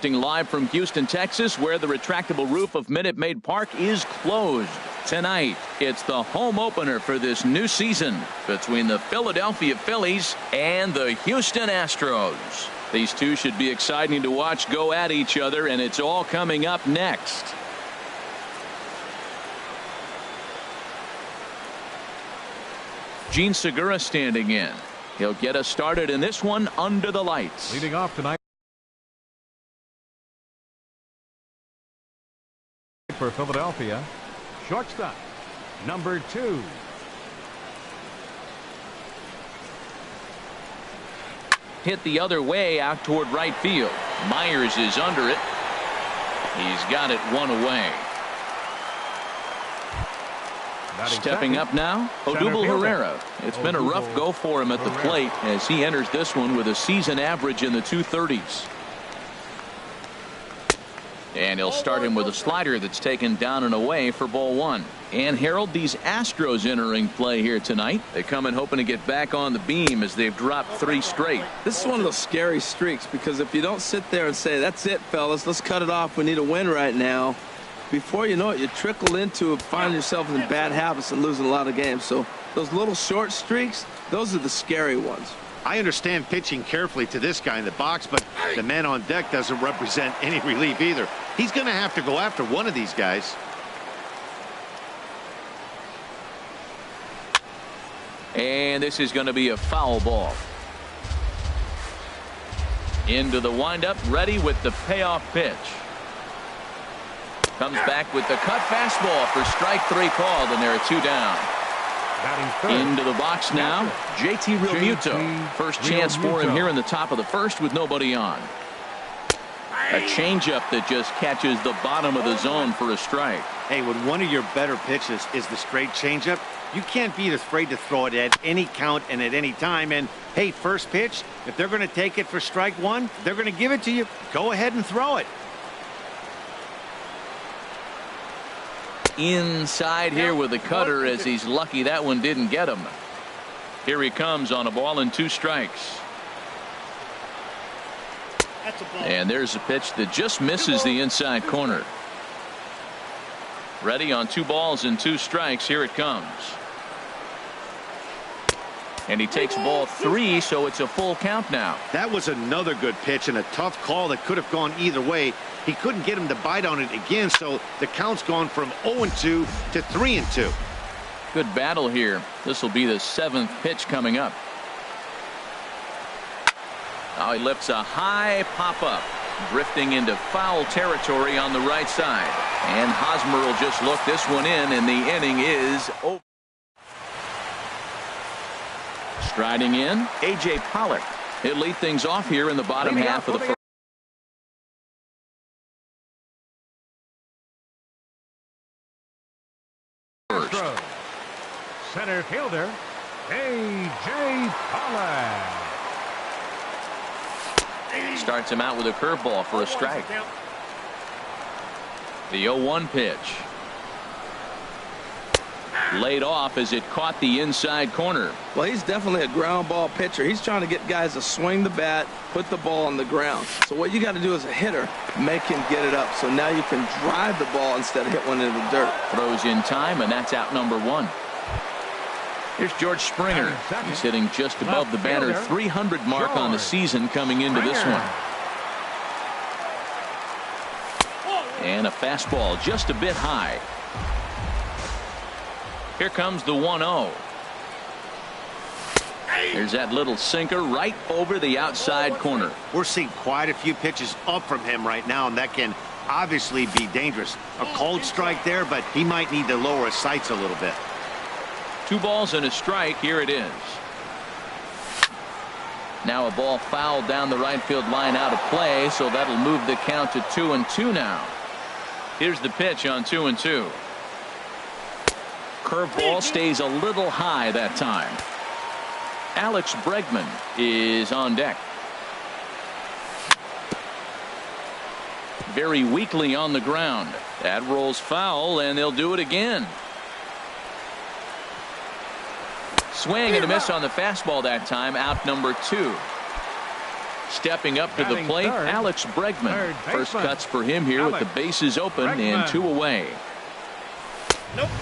Live from Houston, Texas, where the retractable roof of Minute Maid Park is closed. Tonight, it's the home opener for this new season between the Philadelphia Phillies and the Houston Astros. These two should be exciting to watch go at each other, and it's all coming up next. Gene Segura standing in. He'll get us started in this one under the lights. Leading off tonight for Philadelphia, shortstop, number 2. Hit the other way out toward right field. Myers is under it. He's got it one away. Stepping up now, Odubel Herrera. It's been a rough go for him at the plate as he enters this one with a season average in the 230s. And he'll start him with a slider that's taken down and away for ball 1. And Harold, these Astros entering play here tonight. They come in hoping to get back on the beam as they've dropped 3 straight. This is one of those scary streaks because if you don't sit there and say, that's it, fellas, let's cut it off, we need a win right now, before you know it, you trickle into find yourself in bad habits and losing a lot of games. So those little short streaks, those are the scary ones. I understand pitching carefully to this guy in the box, but the man on deck doesn't represent any relief either. He's going to have to go after one of these guys. And this is going to be a foul ball. Into the windup, ready with the payoff pitch. Comes back with the cut fastball for strike 3 called, and there are 2 down. Into the box now, JT Realmuto. First chance for him here in the top of the first with nobody on. A changeup that just catches the bottom of the zone for a strike. Hey, when one of your better pitches is the straight changeup, you can't be afraid to throw it at any count and at any time. And hey, first pitch, if they're going to take it for strike 1, they're going to give it to you. Go ahead and throw it. Inside here with the cutter as he's lucky that one didn't get him. Here he comes on a ball and 2 strikes. And there's a pitch that just misses the inside corner. Ready on 2 balls and 2 strikes. Here it comes. And he takes ball 3, so it's a full count now. That was another good pitch and a tough call that could have gone either way. He couldn't get him to bite on it again, so the count's gone from 0-2 to 3-2. Good battle here. This will be the 7th pitch coming up. Now he lifts a high pop-up, drifting into foul territory on the right side. And Hosmer will just look this one in, and the inning is over. Striding in, A.J. Pollock. He'll lead things off here in the bottom half of the first. Center fielder, A.J. Pollock. Starts him out with a curveball for a strike. The 0-1 pitch. Laid off as it caught the inside corner. Well, he's definitely a ground ball pitcher. He's trying to get guys to swing the bat, put the ball on the ground. So what you got to do as a hitter, make him get it up. So now you can drive the ball instead of hit one into the dirt. Throws in time, and that's out number 1. Here's George Springer. He's hitting just above the banner 300 mark on the season coming into this one. And a fastball just a bit high. Here comes the 1-0. There's that little sinker right over the outside corner. We're seeing quite a few pitches up from him right now, and that can obviously be dangerous. A cold strike there, but he might need to lower his sights a little bit. 2 balls and a strike. Here it is. Now a ball fouled down the right field line out of play, so that'll move the count to 2-2 now. Here's the pitch on 2-2. Curveball stays a little high that time. Alex Bregman is on deck. Very weakly on the ground. That rolls foul, and they'll do it again. Swing and a miss on the fastball that time. Out number 2. Stepping up to the Batting plate, third. Alex Bregman. Third First baseman. cuts for him here with Alex the bases open and Bregman. 2 away.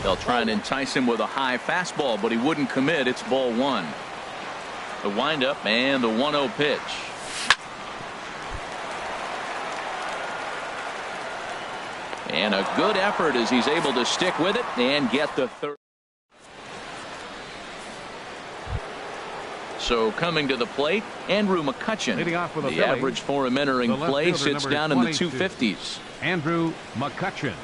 They'll try and entice him with a high fastball, but he wouldn't commit. It's ball 1. The windup and the 1-0 pitch. And a good effort as he's able to stick with it and get the third. So coming to the plate, Andrew McCutchen. Leading off for the The Phillies, average for him entering the left play fielder, sits number down in the 22. 250s. Andrew McCutchen.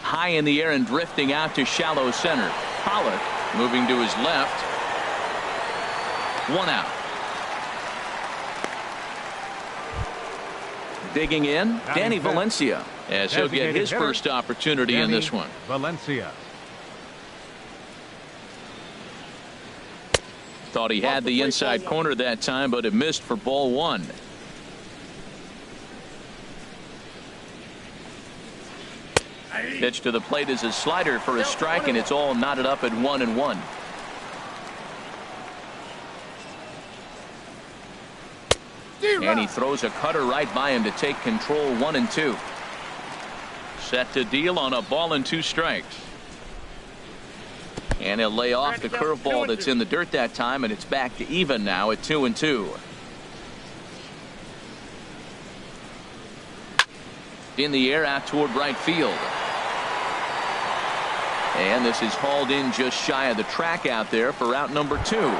High in the air and drifting out to shallow center. Pollock moving to his left. 1 out. Digging in, Danny fifth. Valencia, as he'll get his Designated first opportunity in Danny this one. Valencia. Thought he had the inside corner that time, but it missed for ball 1. Pitch to the plate is a slider for a strike, and it's all knotted up at 1-1. And he throws a cutter right by him to take control. 1-2. Set to deal on a ball and 2 strikes. And he'll lay off the curveball that's in the dirt that time, and it's back to even now at 2-2. In the air out toward right field. And this is hauled in just shy of the track out there for out number 2.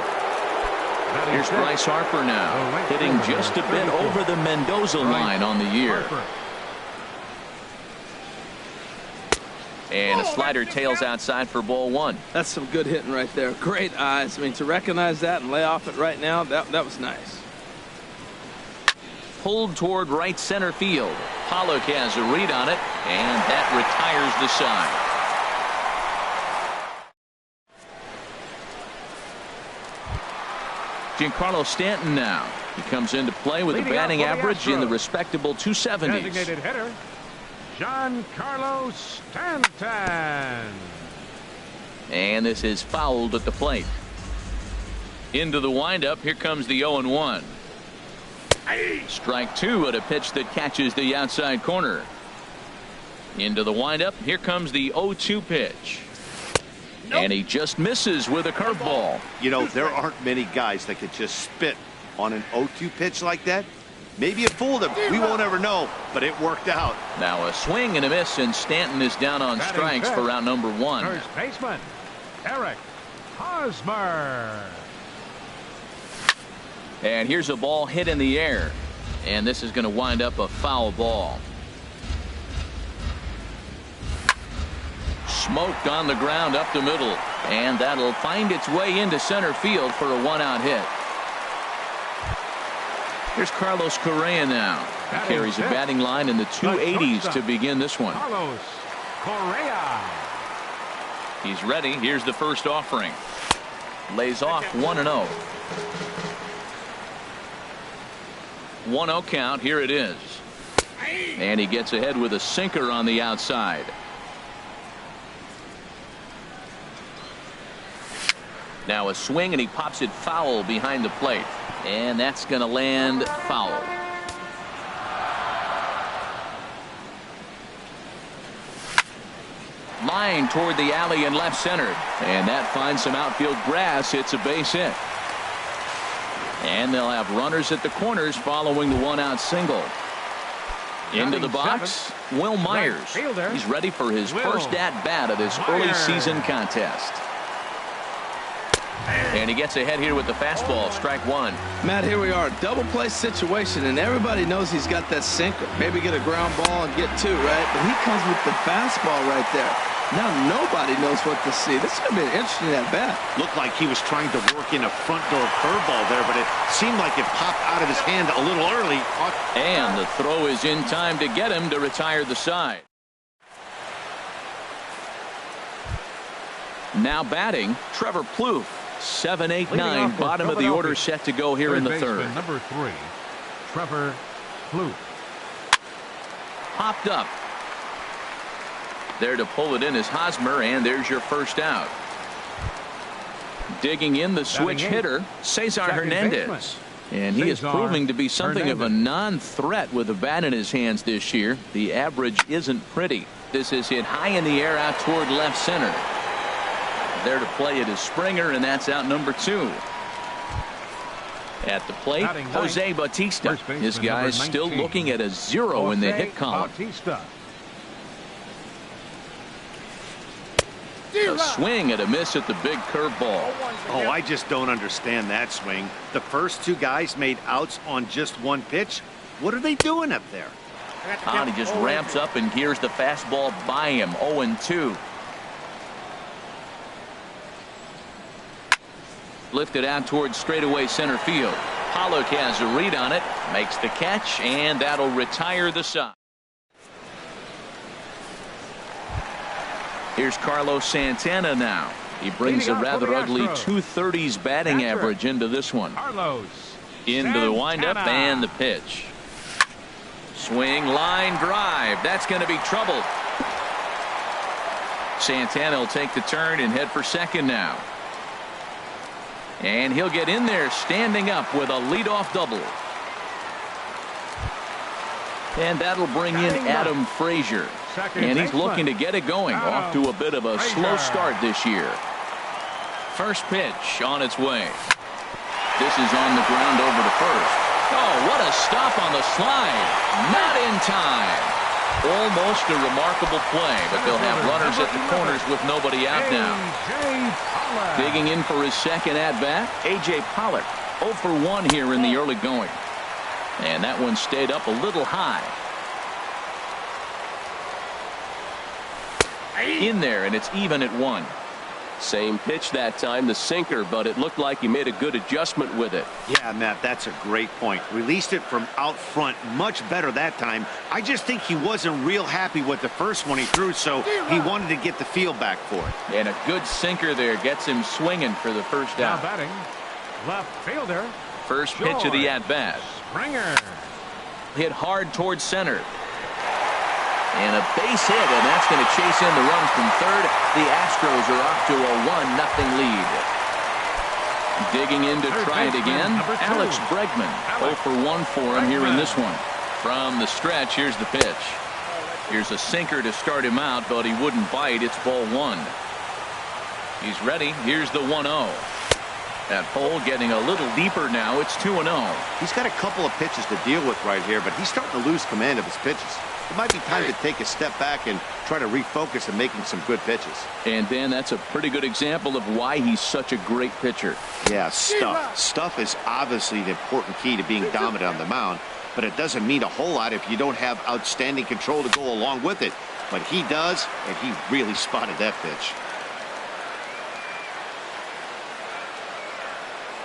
Here's Bryce Harper now, hitting just a bit over the Mendoza line on the year. And a slider tails outside for ball 1. That's some good hitting right there. Great eyes. I mean, to recognize that and lay off it right now, that was nice. Pulled toward right center field. Pollock has a read on it, and that retires the side. Giancarlo Stanton now. He comes into play with a batting average in the respectable 270s. Designated hitter, Giancarlo Stanton. And this is fouled at the plate. Into the windup. Here comes the 0-1. Strike 2 at a pitch that catches the outside corner. Into the windup. Here comes the 0-2 pitch. And he just misses with a curveball. You know, there aren't many guys that could just spit on an 0-2 pitch like that. Maybe it fooled him. We won't ever know, but it worked out. Now a swing and a miss, and Stanton is down on strikes for round number 1. First baseman, Eric Hosmer. And here's a ball hit in the air. And this is going to wind up a foul ball. Smoked on the ground up the middle. And that'll find its way into center field for a 1-out hit. Here's Carlos Correa now. He carries a batting line in the 280s to begin this one. Carlos Correa. He's ready. Here's the first offering. Lays off 1-0. 1-0 count. Here it is. And he gets ahead with a sinker on the outside. Now a swing, and he pops it foul behind the plate. And that's going to land foul. Line toward the alley in left center. And that finds some outfield grass. It's a base hit. And they'll have runners at the corners following the 1-out single. Into the box, Will Myers. He's ready for his first at-bat of this early season contest. And he gets ahead here with the fastball. Strike 1. Matt, here we are. Double play situation, and everybody knows he's got that sinker. Maybe get a ground ball and get 2, right? But he comes with the fastball right there. Now nobody knows what to see. This is going to be an interesting at-bat. Looked like he was trying to work in a front door curveball there, but it seemed like it popped out of his hand a little early. And the throw is in time to get him to retire the side. Now batting, Trevor Plouffe. 7, 8, 9, bottom of the order set to go here in the third. Number 3, Trevor Plouffe. Popped up. There to pull it in is Hosmer, and there's your first out. Digging in the switch hitter, Cesar Hernandez. And he is Cesar proving to be something of a Hernandez. non-threat with the bat in his hands this year. The average isn't pretty. This is hit high in the air out toward left center. There to play it is Springer, and that's out number 2. At the plate, Batting ninth, Jose Bautista. first baseman, This guy's number still 19. looking at a 0 in the Jose hit column. Bautista. A swing and a miss at the big curveball. Oh, I just don't understand that swing. The first 2 guys made outs on just 1 pitch. What are they doing up there? And he just ramps up and gears the fastball by him. 0-2. Lifted out towards straightaway center field. Pollock has a read on it, makes the catch, and that'll retire the side. Here's Carlos Santana now. He brings a Leading off for rather the ugly Astros. 230s batting Patrick average into this one. Carlos Into the windup Santana. and the pitch. Swing, line drive. That's going to be trouble. Santana will take the turn and head for second now. And he'll get in there standing up with a leadoff double. And that'll bring in Adam Frazier. Second And he's baseman. looking to get it going. Off to a bit of a slow Frazier. start this year. First pitch on its way. This is on the ground over to first. Oh, what a stop on the slide. Not in time. Almost a remarkable play, but they'll have runners at the corners with nobody out now. A.J. Pollock. Digging in for his second at-bat, A.J. Pollock. 0 for 1 here in the early going. And that one stayed up a little high. In there, and it's even at 1. Same pitch that time, the sinker, but it looked like he made a good adjustment with it. Yeah, Matt, that's a great point. Released it from out front much better that time. I just think he wasn't real happy with the first one he threw, so he wanted to get the feel back for it. And a good sinker there gets him swinging for the first Now out. batting, left fielder First pitch of the at-bat. Springer. Hit hard towards center. And a base hit, and that's going to chase in the runs from third. The Astros are off to a 1-0 lead. Digging in to Third try it baseman, again, number 2. Alex Bregman. 0 for 1 for him here in this one. From the stretch, here's the pitch. Here's a sinker to start him out, but he wouldn't bite. It's ball 1. He's ready. Here's the 1-0. That hole getting a little deeper now. It's 2-0. He's got a couple of pitches to deal with right here, but he's starting to lose command of his pitches. It might be time to take a step back and try to refocus on making some good pitches. And Dan, that's a pretty good example of why he's such a great pitcher. Yeah, stuff. Stuff is obviously an important key to being dominant on the mound, but it doesn't mean a whole lot if you don't have outstanding control to go along with it. But he does, and he really spotted that pitch.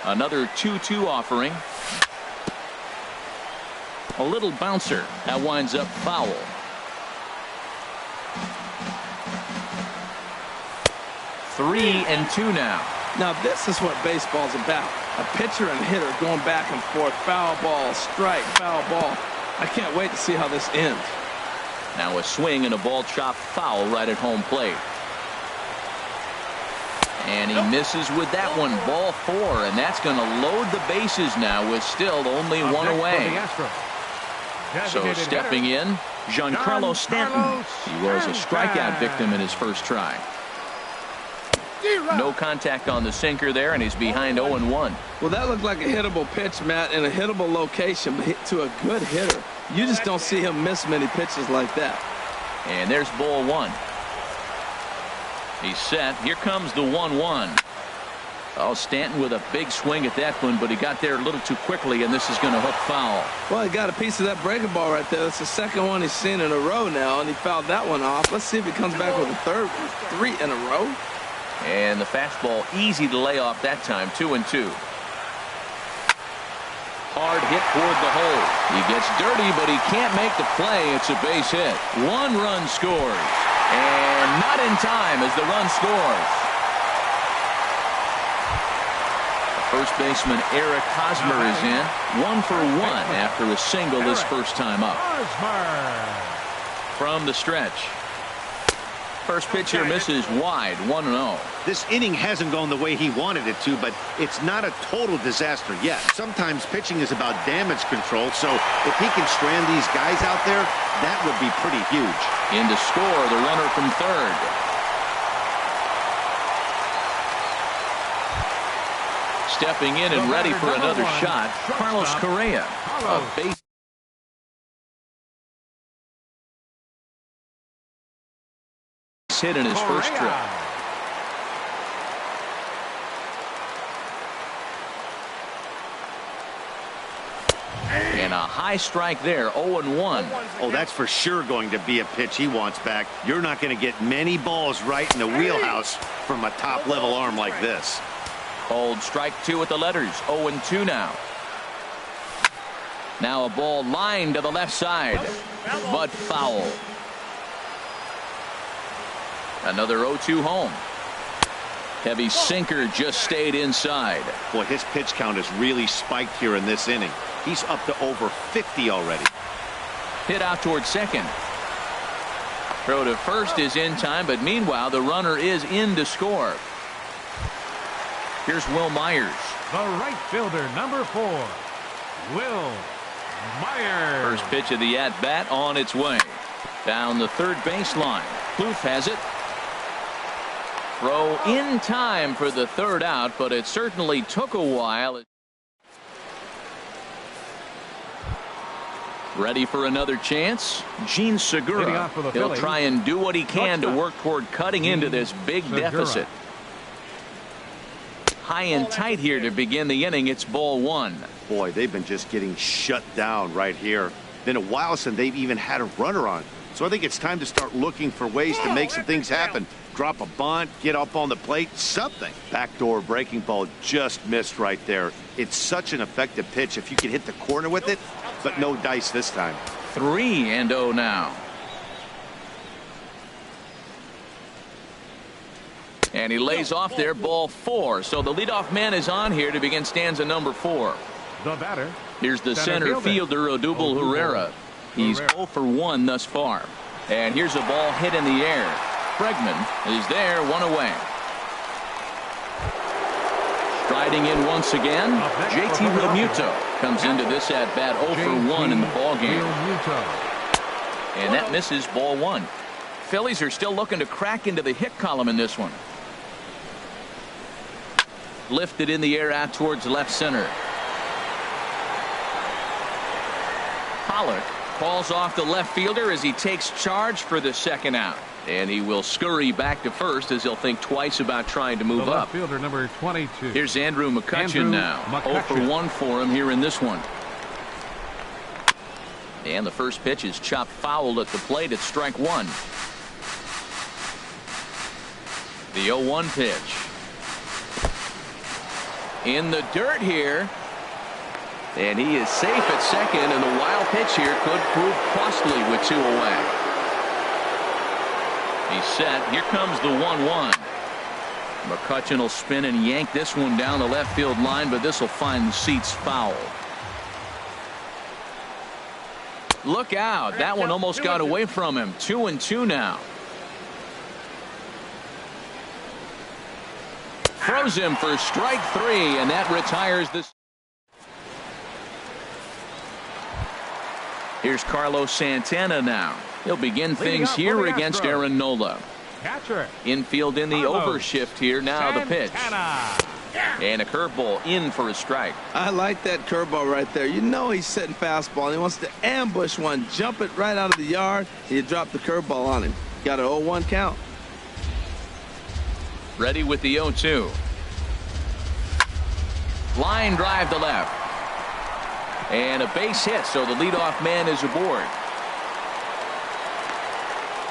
Another 2-2 offering. A little bouncer. That winds up foul. Three and 2 now. Now this is what baseball's about. A pitcher and hitter going back and forth. Foul ball, strike, foul ball. I can't wait to see how this ends. Now a swing and a ball chopped foul right at home plate. And he misses with that one. Ball 4, and that's going to load the bases now with still only Up one next for away. the Astros. So Designated stepping hitter, in, Giancarlo Stanton. Giancarlo He was a strikeout Stanton. victim in his first try. No contact on the sinker there, and he's behind 0-1. Well, that looked like a hittable pitch, Matt, in a hittable location, but hit to a good hitter. You just don't see him miss many pitches like that. And there's ball 1. He's set. Here comes the 1-1. Oh, Stanton with a big swing at that one, but he got there a little too quickly, and this is going to hook foul. Well, he got a piece of that breaking ball right there. That's the second one he's seen in a row now, and he fouled that one off. Let's see if he comes back with a third one. 3 in a row. And the fastball easy to lay off that time. 2-2. Hard hit toward the hole. He gets dirty, but he can't make the play. It's a base hit. 1 run scores. And not in time as the run scores. First baseman Eric Hosmer is in. 1 for 1 after a single his first time up. Hosmer. From the stretch. First pitch here misses wide, 1-0. This inning hasn't gone the way he wanted it to, but it's not a total disaster yet. Sometimes pitching is about damage control, so if he can strand these guys out there, that would be pretty huge. In to score, the runner from third. Stepping in and ready for another shot, Carlos Correa. A base hit in his first trip. And a high strike there, 0-1. Oh, that's for sure going to be a pitch he wants back. You're not going to get many balls right in the wheelhouse from a top-level arm like this. Called strike 2 with the letters, 0-2 now. Now a ball lined to the left side, but foul. Another 0-2 home. Heavy sinker just stayed inside. Boy, his pitch count has really spiked here in this inning. He's up to over 50 already. Hit out towards second. Throw to first is in time, but meanwhile the runner is in to score. Here's Will Myers. The right fielder, number 4, Will Myers. First pitch of the at-bat on its way. Down the third baseline. Kluth has it. Throw in time for the third out, but it certainly took a while. Ready for another chance? Gene Segura. He'll try and do what he can to work toward cutting into this big deficit. High and tight here to begin the inning. It's ball 1. Boy, they've been just getting shut down right here. Been a while since they've even had a runner on. So I think it's time to start looking for ways to make some things happen. Drop a bunt, get up on the plate, something. Backdoor breaking ball just missed right there. It's such an effective pitch if you can hit the corner with it, but no dice this time. 3-0 now. And he lays off there, ball 4. So the leadoff man is on here to begin stanza number 4. The batter. Here's the center fielder, Odubel Herrera. He's 0 for 1 thus far. And here's a ball hit in the air. Bregman is there, 1 away. Striding in once again, JT Realmuto comes into this at bat 0 for 1 in the ball game. And that misses, ball 1. Phillies are still looking to crack into the hit column in this one. Lifted in the air out towards left center. Pollock calls off the left fielder as he takes charge for the second out. And he will scurry back to first as he'll think twice about trying to move up. Fielder number 22. Here's Andrew McCutchen now. 0 for 1 for him here in this one. And the first pitch is chopped foul at the plate at strike 1. The 0-1 pitch. In the dirt here. And he is safe at second, and the wild pitch here could prove costly with 2 away. He's set. Here comes the 1-1. McCutchen will spin and yank this one down the left field line, but this will find the seats foul. Look out. That one almost got away from him. 2-2 now. Throws him for strike 3, and that retires this. Here's Carlos Santana now. He'll begin things here against Aaron Nola. Infield in the overshift here. Now the pitch. And a curveball in for a strike. I like that curveball right there. You know he's setting fastball. He wants to ambush one, jump it right out of the yard, and you drop the curveball on him. Got an 0-1 count. Ready with the 0-2. Line drive to left. And a base hit, so the leadoff man is aboard.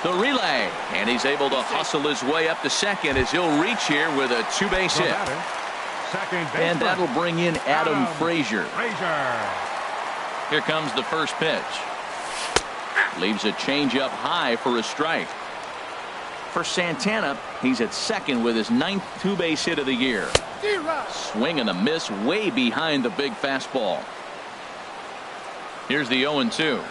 The relay, and he's able to hustle his way up to second as he'll reach here with a 2-base hit. And that'll bring in Adam Frazier. Here comes the first pitch. Leaves a changeup high for a strike. For Santana, he's at second with his 9th 2-base hit of the year. Swing and a miss way behind the big fastball. Here's the 0-2.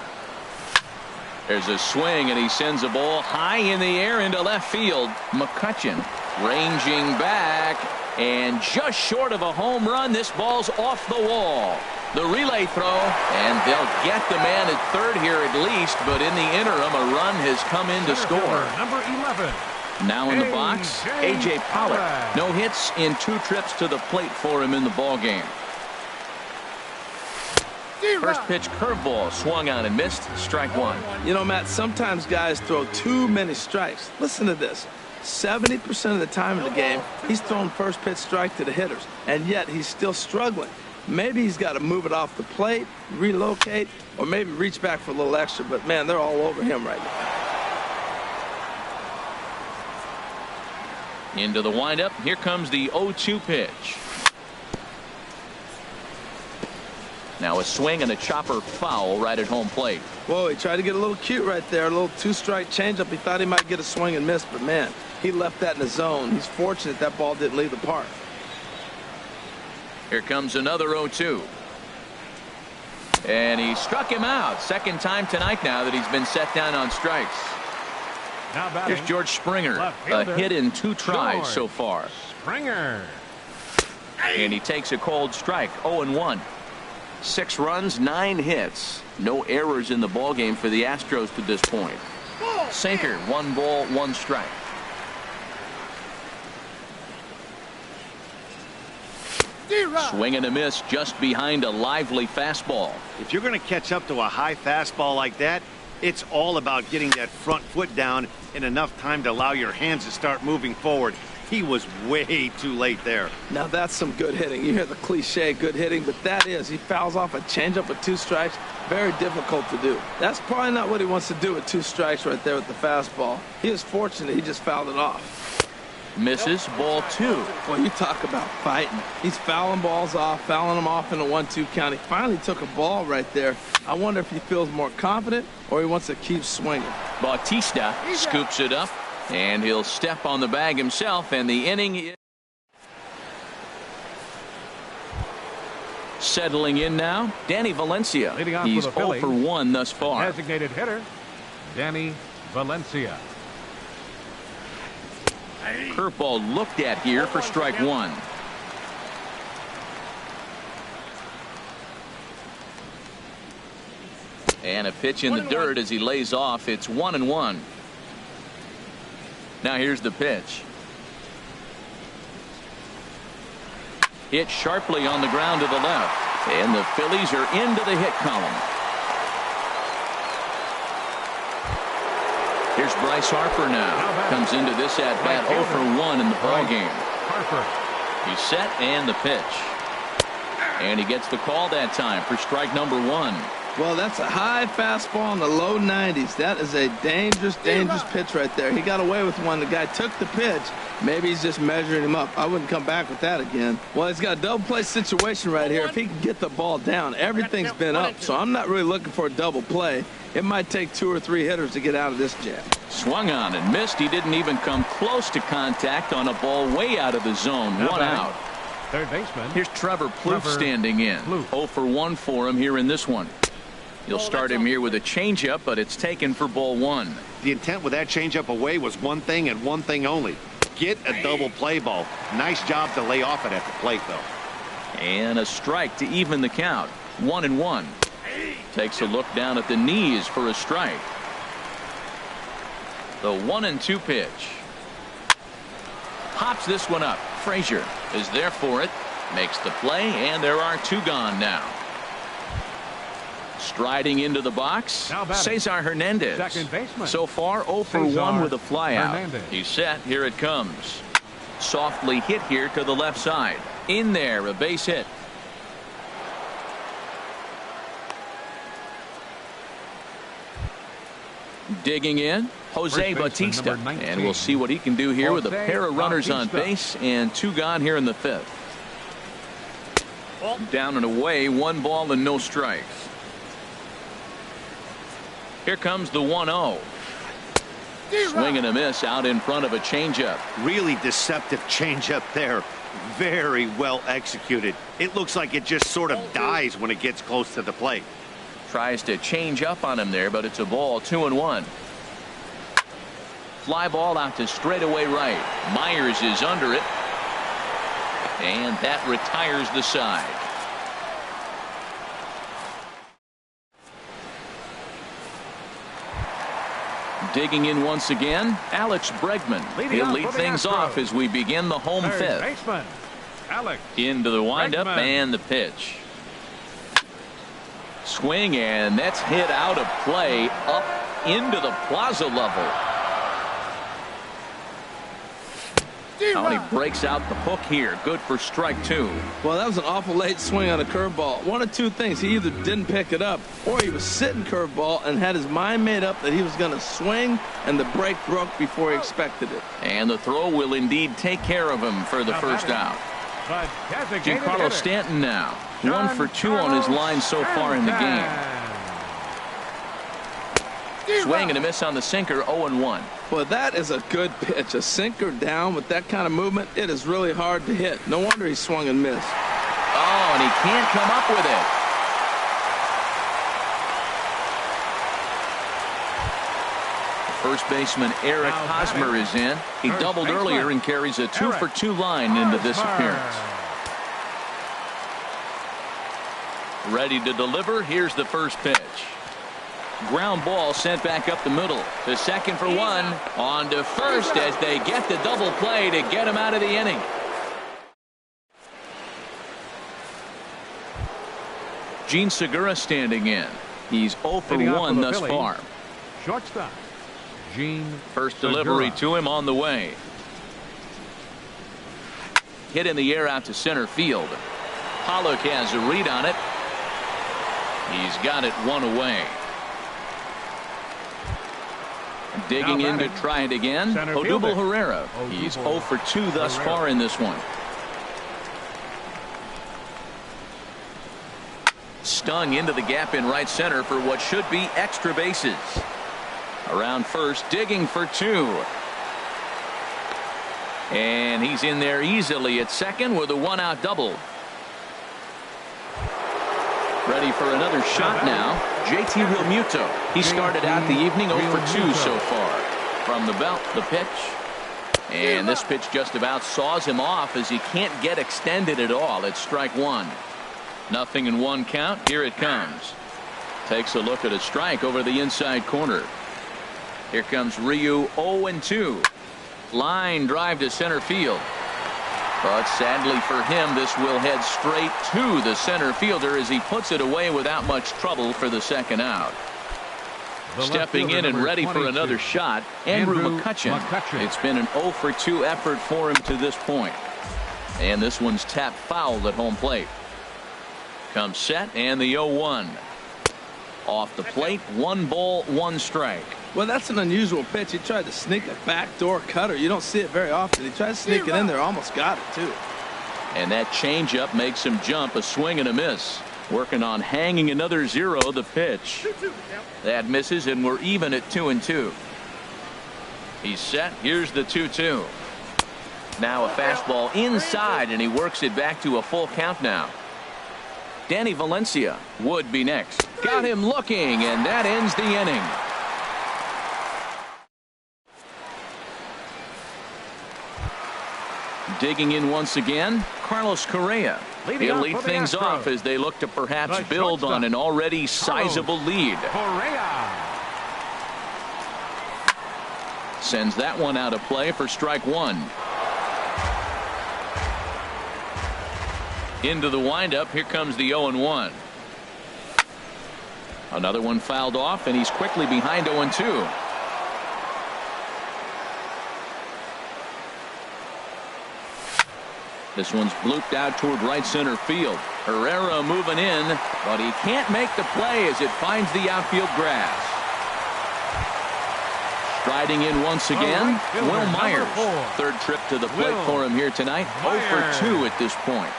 There's a swing, and he sends a ball high in the air into left field. McCutchen ranging back, and just short of a home run. This ball's off the wall. The relay throw, and they'll get the man at third here at least, but in the interim, a run has come in to score. Number 11. Now in the box, A.J. Pollock. No hits in 2 trips to the plate for him in the ballgame. First pitch curveball swung on and missed. Strike one. You know, Matt, sometimes guys throw too many strikes. Listen to this. 70% of the time in the game, he's throwing first pitch strike to the hitters, and yet he's still struggling. Maybe he's got to move it off the plate, relocate, or maybe reach back for a little extra, but man, they're all over him right now. Into the windup. Here comes the 0-2 pitch. Now a swing and a chopper foul right at home plate. Whoa, he tried to get a little cute right there. A little 2-strike changeup. He thought he might get a swing and miss, but man, he left that in the zone. He's fortunate that ball didn't leave the park. Here comes another 0-2. And he struck him out. Second time tonight now that he's been set down on strikes. Now batting, here's George Springer. A hit in 2 tries so far. Springer. And he takes a cold strike. 0-1. 6 runs, 9 hits. No errors in the ballgame for the Astros to this point. Sinker, 1 ball, 1 strike. Swing and a miss just behind a lively fastball. If you're going to catch up to a high fastball like that, it's all about getting that front foot down in enough time to allow your hands to start moving forward. He was way too late there. Now that's some good hitting. You hear the cliche good hitting, but that is. He fouls off a changeup with 2 strikes. Very difficult to do. That's probably not what he wants to do with 2 strikes right there with the fastball. He was fortunate he just fouled it off. Misses, ball 2. Well, you talk about fighting. He's fouling balls off, fouling them off in a 1-2 count. He finally took a ball right there. I wonder if he feels more confident or he wants to keep swinging. Bautista scoops it up, and he'll step on the bag himself, and the inning is settling in now. Danny Valencia. Leading off He's for the 0 for 1 thus far. Designated hitter, Danny Valencia. Curveball looked at here for strike 1. And a pitch in the dirt as he lays off. It's 1-1. Now here's the pitch. Hit sharply on the ground to the left. And the Phillies are into the hit column. Here's Bryce Harper now. Comes into this at bat 0 for 1 in the ballgame. He's set and the pitch. And he gets the call that time for strike number 1. Well, that's a high fastball in the low 90s. That is a dangerous, dangerous pitch right there. He got away with one. The guy took the pitch. Maybe he's just measuring him up. I wouldn't come back with that again. Well, he's got a double play situation right here. If he can get the ball down, everything's been up. So I'm not really looking for a double play. It might take 2 or 3 hitters to get out of this jam. Swung on and missed. He didn't even come close to contact on a ball way out of the zone. 1 out. Third baseman. Here's Trevor Plouffe standing in. 0 for 1 for him here in this one. You'll start him here with a changeup, but it's taken for ball 1. The intent with that changeup away was one thing and one thing only. Get a double play ball. Nice job to lay off it at the plate, though. And a strike to even the count. 1-1. Takes a look down at the knees for a strike. The 1-2 pitch. Pops this one up. Frazier is there for it. Makes the play, and there are 2 gone now. Striding into the box, Cesar Hernandez. Second baseman. So far 0 for 1 with a flyout. He's set. Here it comes. Softly hit here to the left side. In there, a base hit. Digging in, Jose Bautista. And we'll see what he can do here with a pair of runners on base and 2 gone here in the 5th. Down and away, 1 ball and no strikes. Here comes the 1-0. Swing and a miss out in front of a changeup. Really deceptive changeup there. Very well executed. It looks like it just sort of dies when it gets close to the plate. Tries to change up on him there, but it's a ball, 2-1. Fly ball out to straightaway right. Myers is under it. And that retires the side. Digging in once again, Alex Bregman. He'll lead things off as we begin the home fifth. Baseman, Alex Into the windup Bregman. and the pitch. Swing, and that's hit out of play up into the plaza level. Oh, and he breaks out the hook here. Good for strike two. Well, that was an awful late swing on a curveball. One of two things. He either didn't pick it up or he was sitting curveball and had his mind made up that he was going to swing, and the break broke before he expected it. And the throw will indeed take care of him for the first out. Giancarlo Stanton now. 1 for 2 on his line so far in the game. Swing and a miss on the sinker, 0-1. Well, that is a good pitch. A sinker down with that kind of movement, it is really hard to hit. No wonder he swung and missed. Oh, and he can't come up with it. First baseman Eric Hosmer is in. He doubled earlier and carries a 2 for 2 line into this appearance. Ready to deliver. Here's the first pitch. Ground ball sent back up the middle to second for 1. On to first as they get the double play to get him out of the inning. Gene Segura standing in. He's 0 for 1 thus far. Shortstop, Gene First delivery to him on the way. Hit in the air out to center field. Pollock has a read on it. He's got it 1 away. Digging in to try it again, Odubel Herrera. He's 0 for 2 thus far in this one. Stung into the gap in right center for what should be extra bases. Around first, digging for 2. And he's in there easily at second with a 1-out double. Ready for another shot now. JT Realmuto. He started out the evening 0 for 2 so far. From the belt, the pitch. And this pitch just about saws him off as he can't get extended at all. It's strike 1. 0-1 count. Here it comes. Takes a look at a strike over the inside corner. Here comes Ryu, 0-2. Line drive to center field. But sadly for him, this will head straight to the center fielder as he puts it away without much trouble for the second out. Stepping in and ready for another shot, Andrew McCutchen. It's been an 0 for 2 effort for him to this point. And this one's tapped foul at home plate. Comes set and the 0-1. Off the plate, 1 ball, 1 strike. Well, that's an unusual pitch. He tried to sneak a backdoor cutter. You don't see it very often. He tried to sneak it in there, almost got it too. And that changeup makes him jump. A swing and a miss. Working on hanging another 0. The pitch that misses, and we're even at 2-2. He's set. Here's the 2-2. Now a fastball inside, and he works it back to a full count now. Danny Valencia would be next. Got him looking, and that ends the inning. Digging in once again, Carlos Correa. He'll lead things off as they look to perhaps build on an already sizable lead. Sends that one out of play for strike 1. Into the windup. Here comes the 0-1. Another one fouled off, and he's quickly behind 0-2. This one's blooped out toward right center field. Herrera moving in, but he can't make the play as it finds the outfield grass. Striding in once again, Will Myers. Third trip to the plate for him here tonight. 0 for 2 at this point.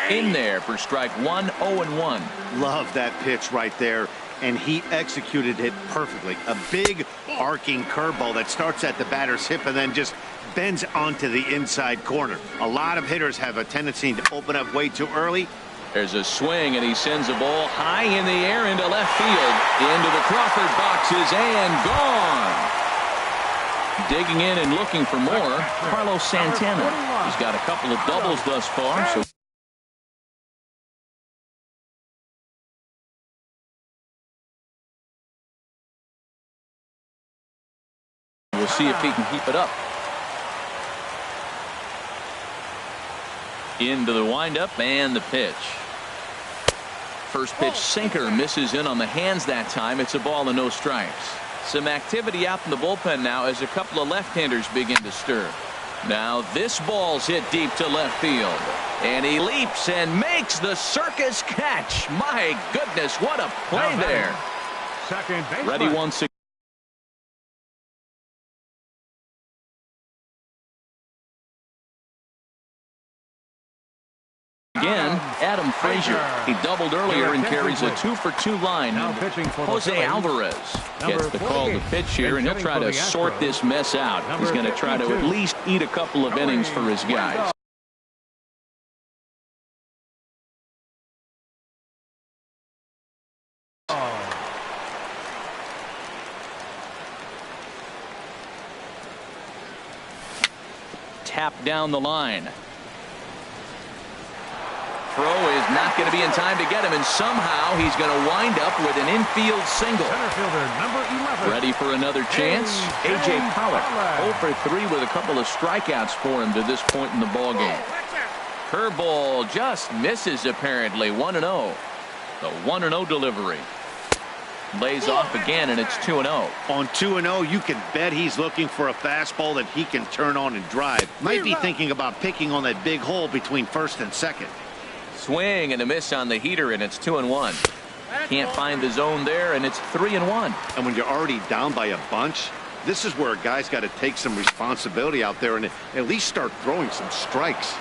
In there for strike 1, 0-1. Love that pitch right there, and he executed it perfectly. A big arcing curveball that starts at the batter's hip and then just bends onto the inside corner. A lot of hitters have a tendency to open up way too early. There's a swing, and he sends a ball high in the air into left field. Into the Crawford boxes and gone. Digging in and looking for more, Carlos Santana. He's got a couple of doubles thus far. So we'll see if he can keep it up. Into the windup and the pitch. First pitch sinker misses in on the hands that time. It's a ball and no strikes. Some activity out in the bullpen now as a couple of left-handers begin to stir. Now this ball's hit deep to left field. And he leaps and makes the circus catch. My goodness, what a play there. Second baseman. Ready once again. Adam Frazier. He doubled earlier and carries a 2-for-2 line. Jose Alvarez gets the call to pitch here, and he'll try to sort this mess out. He's going to try to at least eat a couple of innings for his guys. Tap down the line. Throw is not going to be in time to get him, and somehow he's going to wind up with an infield single. Center fielder, number 11. Ready for another chance? A.J. Pollock, 0 for 3 with a couple of strikeouts for him to this point in the ballgame. Curveball just misses apparently. 1-0. The 1-0 delivery. Lays off again, and it's 2-0. On 2-0, you can bet he's looking for a fastball that he can turn on and drive. Might be thinking about picking on that big hole between first and second. Swing and a miss on the heater, and it's 2-1. Can't find the zone there, and it's 3-1. And when you're already down by a bunch, this is where a guy's got to take some responsibility out there and at least start throwing some strikes.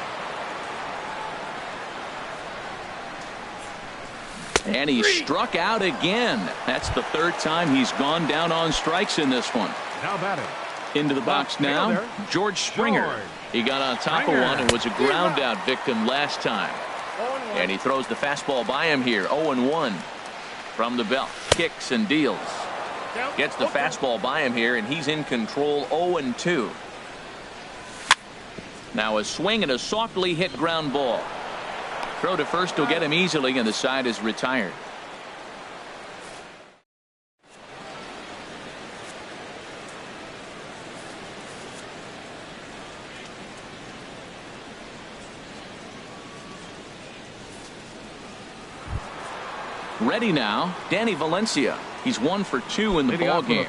And he struck out again. That's the third time he's gone down on strikes in this one. Now batting. Into the box now, George Springer. He got on top of one and was a ground out victim last time. And he throws the fastball by him here. 0-1 from the belt. Kicks and deals. Gets the fastball by him here, and he's in control. 0-2. Now a swing and a softly hit ground ball. Throw to first will get him easily, and the side is retired. Ready now, Danny Valencia. He's 1 for 2 in the ball game.